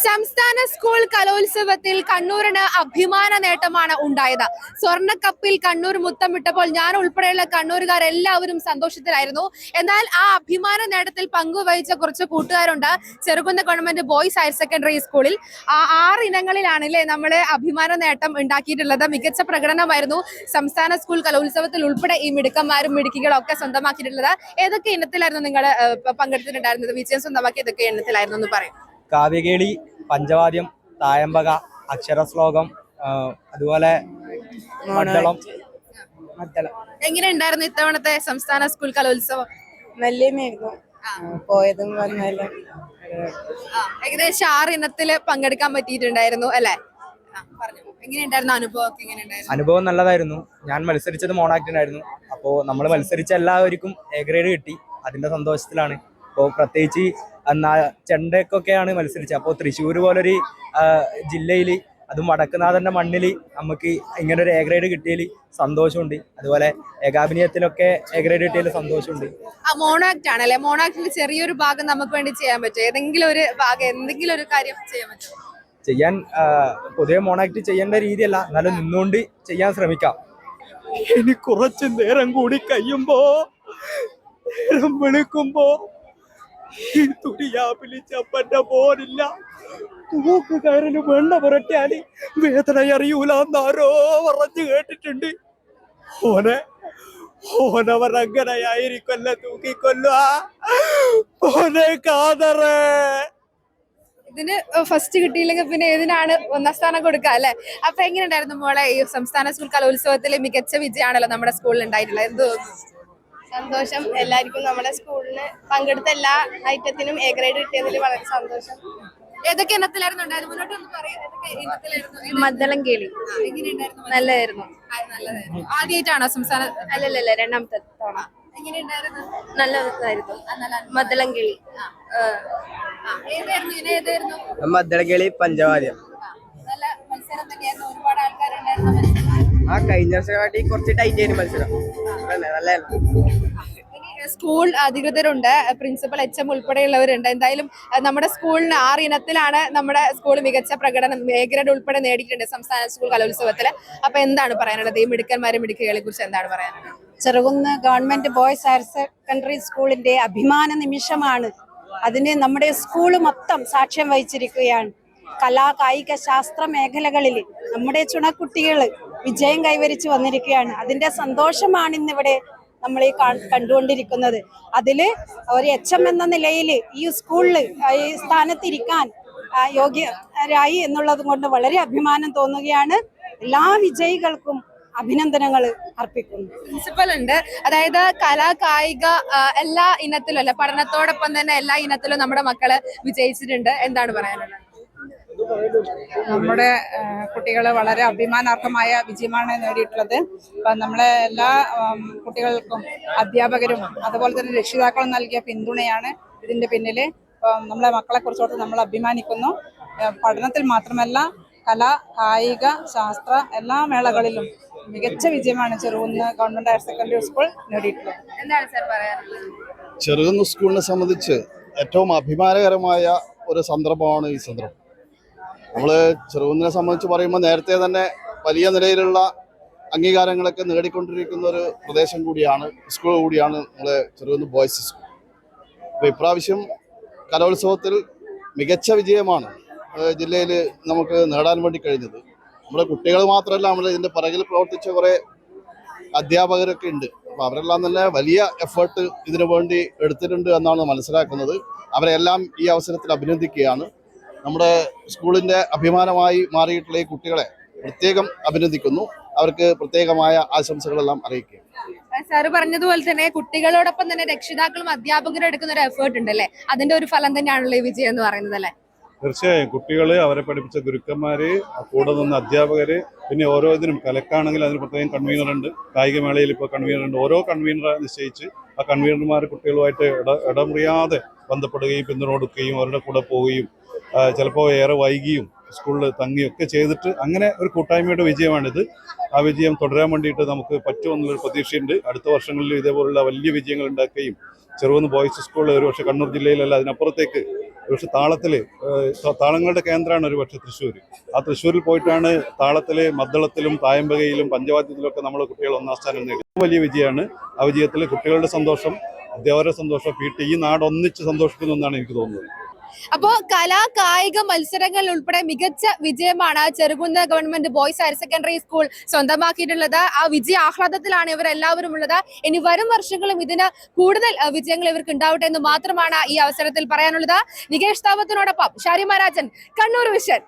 സംസ്ഥാന സ്കൂൾ കലോത്സവത്തിൽ കണ്ണൂരിന് അഭിമാന നേട്ടമാണ് ഉണ്ടായത്. സ്വർണ്ണക്കപ്പിൽ കണ്ണൂർ മുത്തമിട്ടപ്പോൾ ഞാൻ ഉൾപ്പെടെയുള്ള കണ്ണൂരുകാർ എല്ലാവരും സന്തോഷത്തിലായിരുന്നു. എന്നാൽ ആ അഭിമാന നേട്ടത്തിൽ പങ്കുവഹിച്ച കുറച്ച് കൂട്ടുകാരുണ്ട്. Cherukunnu government boys higher secondary സ്കൂളിൽ 6 ഇനങ്ങളിലാണല്ലേ നമ്മള് അഭിമാന നേട്ടം ഉണ്ടാക്കിയിട്ടുള്ളത്. മികച്ച പ്രകടനമായിരുന്നു സംസ്ഥാന സ്കൂൾ കലോത്സവത്തിൽ ഉൾപ്പെടെ ഈ മിടുക്കന്മാരും മിടുക്കികളും ഒക്കെ സ്വന്തമാക്കിയിട്ടുള്ളത്. ഏതൊക്കെ ഇനത്തിലായിരുന്നു നിങ്ങൾ പങ്കെടുത്തിട്ടുണ്ടായിരുന്നത്? വിജയം സ്വന്തമാക്കി ഏതൊക്കെ ഇനത്തിലായിരുന്നു എന്ന് പറയും. കാവ്യകേളി, പഞ്ചവാദ്യം, തായമ്പക, അക്ഷരശ്ലോകം, അതുപോലെ മദ്ദളം. എങ്ങനെ ഉണ്ടായിരുന്നു ഇത്തവണത്തെ സംസ്ഥാന സ്കൂൾ കലോത്സവം? നല്ലതായിരുന്നു. പോയതും വന്നാലും ഏകദേശം 6 ഇനത്തില് പങ്കെടുക്കാൻ പറ്റിയിട്ടുണ്ടായിരുന്നു അല്ലെ? എങ്ങനെയുണ്ടായിരുന്നു അനുഭവം? അനുഭവം നല്ലതായിരുന്നു. ഞാൻ മത്സരിച്ചത് മോണാക്ടിനായിരുന്നു. അപ്പോൾ നമ്മൾ മത്സരിച്ച എല്ലാവർക്കും എ ഗ്രേഡ് കിട്ടി. അതിന്റെ സന്തോഷത്തിലാണ്. അപ്പോൾ പ്രത്യേകിച്ച് ചെണ്ടക്കൊക്കെയാണ് മത്സരിച്ചത്. അപ്പോൾ തൃശ്ശൂർ പോലൊരു ജില്ലയിൽ, അതും വടക്കുനാഥന്റെ മണ്ണിൽ നമുക്ക് ഇങ്ങനെ ഒരു എ ഗ്രേഡ് കിട്ടിയതിൽ സന്തോഷമുണ്ട്. അതുപോലെ ഏകാഭിനയത്തിലൊക്കെ എ ഗ്രേഡ് കിട്ടിയതിൽ സന്തോഷമുണ്ട്. മോണോആക്ട് ആണല്ലേ? മോണോആക്ടിൽ ചെറിയൊരു ഭാഗം നമുക്ക് വേണ്ടി ചെയ്യാൻ പറ്റും? ഏതെങ്കിലും ഒരു ഭാഗം, എന്തെങ്കിലും ഒരു കാര്യം ചെയ്യാൻ പറ്റുമോ? ചെയ്യാൻ പൊതുവെ മോണോആക്ട് ചെയ്യേണ്ട രീതിയല്ല, എന്നാലും നിന്നുകൊണ്ട് ചെയ്യാൻ ശ്രമിക്കാം. ഇനി കുറച്ച് നേരം കൂടി കഴിയുമ്പോ വിളിക്കുമ്പോ ഈ തുണിയാപ്പിലി ചപ്പറ്റ പോരില്ല, തൂക്ക് കയറിന് വെണ്ണ പുരട്ടിയാല് വേദന അറിയൂലെന്നാരോ പറഞ്ഞു കേട്ടിട്ടുണ്ട്. ഓനവരങ്ങനെയായിരിക്കൊല്ല തൂക്കിക്കൊല്ല. ഓനെ കാതറേ. ഇതിന് ഫസ്റ്റ് കിട്ടിയില്ലെങ്കിൽ പിന്നെ ഏതിനാണ് ഒന്നാം സ്ഥാനം കൊടുക്കുക അല്ലെ? അപ്പൊ എങ്ങനെ ഉണ്ടായിരുന്നു മോളെ ഈ സംസ്ഥാന സ്കൂൾ കലോത്സവത്തിലെ മികച്ച വിജയമാണല്ലോ നമ്മുടെ സ്കൂളിൽ ഉണ്ടായിട്ടുള്ളത്? എന്ത് സന്തോഷം. എല്ലാവർക്കും നമ്മുടെ സ്കൂളിന് പങ്കെടുത്ത എല്ലാ ഐറ്റത്തിനും എ ഗ്രേഡ് കിട്ടിയതിൽ വളരെ സന്തോഷം. ഏതൊക്കെ ഇനത്തിലായിരുന്നു ഉണ്ടായത്? മുന്നോട്ട് ഒന്ന് പറയൂ. ഏതൊക്കെ ഇനത്തിലായിരുന്നു? മദ്ദളം കേളി നല്ലതായിരുന്നു. ആദ്യമായിട്ടാണോ സംസ്ഥാന? അല്ലല്ല, രണ്ടാമത്തെ തവണ. എങ്ങനെയുണ്ടായിരുന്നു? നല്ലതായിരുന്നു. മദ്ദളം കേളി. മദ്ദളം കേളി, പഞ്ചവാദ്യം. നല്ല മത്സരം തന്നെയായിരുന്നു. ഒരുപാട് ആൾക്കാരുണ്ടായിരുന്നു. കഴിഞ്ഞ വർഷമായിട്ട് കുറച്ച് ടൈറ്റ് ആയിരുന്നു മത്സരം. സ്കൂൾ അധികൃതരുണ്ട്, പ്രിൻസിപ്പൽ, HM ഉൾപ്പെടെയുള്ളവരുണ്ട്. എന്തായാലും നമ്മുടെ സ്കൂളിന് 6 ഇനത്തിലാണ് നമ്മുടെ സ്കൂൾ മികച്ച പ്രകടനം എ ഗ്രേഡ് ഉൾപ്പെടെ നേടിയിട്ടുണ്ട് സംസ്ഥാന സ്കൂൾ കലോത്സവത്തില്. അപ്പൊ എന്താണ് പറയാനുള്ളത്? ഈ മിടുക്കന്മാരെ മിടുക്കികളെ കുറിച്ച് എന്താണ് പറയാനുള്ളത്? Cherukunnu government boys higher secondary സ്കൂളിന്റെ അഭിമാന നിമിഷമാണ്. അതിന് നമ്മുടെ സ്കൂള് മൊത്തം സാക്ഷ്യം വഹിച്ചിരിക്കുകയാണ്. കലാ കായിക ശാസ്ത്ര മേഖലകളിൽ നമ്മുടെ ചുണക്കുട്ടികൾ വിജയം കൈവരിച്ചു വന്നിരിക്കുകയാണ്. അതിന്റെ സന്തോഷമാണ് ഇന്നിവിടെ നമ്മൾ ഈ കണ്ടുകൊണ്ടിരിക്കുന്നത്. അതില് ഒരു HM എന്ന നിലയിൽ ഈ സ്കൂളിൽ ഈ സ്ഥാനത്തിരിക്കാൻ യോഗ്യരായി എന്നുള്ളത് കൊണ്ട് വളരെ അഭിമാനം തോന്നുകയാണ്. എല്ലാ വിജയികൾക്കും അഭിനന്ദനങ്ങൾ അർപ്പിക്കുന്നു. പ്രിൻസിപ്പൽ ഉണ്ട്, അതായത് കലാ കായിക എല്ലാ ഇനത്തിലും അല്ല, പഠനത്തോടൊപ്പം തന്നെ എല്ലാ ഇനത്തിലും നമ്മുടെ മക്കള് വിജയിച്ചിട്ടുണ്ട്. എന്താണ് പറയാനുള്ളത്? നമ്മുടെ കുട്ടികൾ വളരെ അഭിമാനാർഹമായ വിജയമാണ് നേടിയിട്ടുള്ളത്. അപ്പം നമ്മളെ എല്ലാ കുട്ടികൾക്കും അധ്യാപകരും അതുപോലെ തന്നെ രക്ഷിതാക്കളും നൽകിയ പിന്തുണയാണ് ഇതിൻ്റെ പിന്നിൽ. നമ്മളെ മക്കളെ കുറിച്ചോട്ട് നമ്മൾ അഭിമാനിക്കുന്നു. പഠനത്തിൽ മാത്രമല്ല, കല, കായിക, ശാസ്ത്ര എല്ലാ മേളകളിലും മികച്ച വിജയമാണ് Cherukunnu government higher secondary school നേടിയിട്ടുള്ളത്. എന്താണ് സാർ പറയാനുള്ളത്? ചെറുകുന്ന് സ്കൂളിനെ സംബന്ധിച്ച് ഏറ്റവും അഭിമാനകരമായ ഒരു സന്ദർഭമാണ് ഈ സന്ദർഭം. നമ്മൾ ചെറുകുന്നിനെ സംബന്ധിച്ച് പറയുമ്പോൾ നേരത്തെ തന്നെ വലിയ നിലയിലുള്ള അംഗീകാരങ്ങളൊക്കെ നേടിക്കൊണ്ടിരിക്കുന്ന ഒരു പ്രദേശം കൂടിയാണ്, സ്കൂൾ കൂടിയാണ് നമ്മളെ ചെറുകുന്ന് ബോയ്സ് സ്കൂൾ. അപ്പോൾ ഇപ്രാവശ്യം കലോത്സവത്തിൽ മികച്ച വിജയമാണ് ജില്ലയിൽ നമുക്ക് നേടാൻ വേണ്ടി കഴിഞ്ഞത്. നമ്മുടെ കുട്ടികൾ മാത്രമല്ല, നമ്മൾ ഇതിൻ്റെ പിറകിൽ പ്രവർത്തിച്ച കുറേ അധ്യാപകരൊക്കെ ഉണ്ട്. അപ്പോൾ അവരെല്ലാം തന്നെ വലിയ എഫേർട്ട് ഇതിനു വേണ്ടി എടുത്തിട്ടുണ്ട് എന്നാണ് മനസ്സിലാക്കുന്നത്. അവരെല്ലാം ഈ അവസരത്തിൽ അഭിനന്ദിക്കുകയാണ്. നമ്മുടെ സ്കൂളിൻ്റെ അഭിമാനമായി മാറിയിട്ടുള്ള ഈ കുട്ടികളെ പ്രത്യേകം അഭിനന്ദിക്കുന്നു. അവർക്ക് പ്രത്യേകമായ ആശംസകളെല്ലാം അറിയിക്കുക. സാറ് പറഞ്ഞതുപോലെ തന്നെ കുട്ടികളോടൊപ്പം തന്നെ രക്ഷിതാക്കളും അധ്യാപകരും എടുക്കുന്ന ഒരു എഫേർട്ട് ഉണ്ടല്ലേ? അതിന്റെ ഒരു ഫലം തന്നെയാണല്ലോ ഈ വിജയം എന്ന് പറയുന്നത് അല്ലേ? തീർച്ചയായും കുട്ടികള്, അവരെ പഠിപ്പിച്ച ഗുരുക്കന്മാര്, കൂടെ നിന്ന് അധ്യാപകര്, പിന്നെ ഓരോ ഇതിനും കലക്കാണെങ്കിൽ അതിന് പ്രത്യേകം കൺവീനറുണ്ട്. കായികമേളയിൽ ഇപ്പോൾ കൺവീനറുണ്ട്. ഓരോ കൺവീനറെ നിശ്ചയിച്ച് ആ കൺവീനർമാർ കുട്ടികളുമായിട്ട് ഇടമുറിയാതെ ബന്ധപ്പെടുകയും പിന്തുണ കൊടുക്കുകയും അവരുടെ കൂടെ പോവുകയും ചിലപ്പോൾ ഏറെ വൈകിയും സ്കൂളിൽ തങ്ങിയൊക്കെ ചെയ്തിട്ട് അങ്ങനെ ഒരു കൂട്ടായ്മയുടെ വിജയമാണിത്. ആ വിജയം തുടരാൻ വേണ്ടിയിട്ട് നമുക്ക് പറ്റുമെന്നുള്ളൊരു പ്രതീക്ഷയുണ്ട്. അടുത്ത വർഷങ്ങളിൽ ഇതേപോലുള്ള വലിയ വിജയങ്ങൾ ഉണ്ടാക്കുകയും ചെറുകുന്ന് ബോയ്സ് സ്കൂൾ ഒരുപക്ഷെ കണ്ണൂർ ജില്ലയിലല്ല അതിനപ്പുറത്തേക്ക് ഒരുപക്ഷെ താളങ്ങളുടെ കേന്ദ്രമാണ് ഒരുപക്ഷെ തൃശ്ശൂർ. ആ തൃശ്ശൂരിൽ പോയിട്ടാണ് താളത്തില് മദ്ദളത്തിലും തായമ്പകയിലും പഞ്ചവാദ്യത്തിലും ഒക്കെ നമ്മളെ കുട്ടികൾ 1ാം സ്ഥാനം നേടി. വലിയ വിജയമാണ്. ആ വിജയത്തിൽ കുട്ടികളുടെ സന്തോഷം, അധ്യാപകരുടെ സന്തോഷം, ഈ നാട് ഒന്നിച്ച് സന്തോഷിക്കുന്നു എന്നാണ് എനിക്ക് തോന്നുന്നത്. അപ്പോ കലാ കായിക മത്സരങ്ങളിൽ ഉൾപ്പെടെ മികച്ച വിജയമാണ് Cherukunnu government boys higher secondary school സ്വന്തമാക്കിയിട്ടുള്ളത്. ആ വിജയ ആഹ്ലാദത്തിലാണ് ഇവരെല്ലാവരും ഉള്ളത്. ഇനി വരും വർഷങ്ങളും ഇതിന് കൂടുതൽ വിജയങ്ങൾ ഇവർക്ക് ഉണ്ടാവട്ടെ എന്ന് മാത്രമാണ് ഈ അവസരത്തിൽ പറയാനുള്ളത്. നികേഷ് താവത്തിനോടൊപ്പം ഷാരിമ രാജൻ, കണ്ണൂർ വിഷൻ.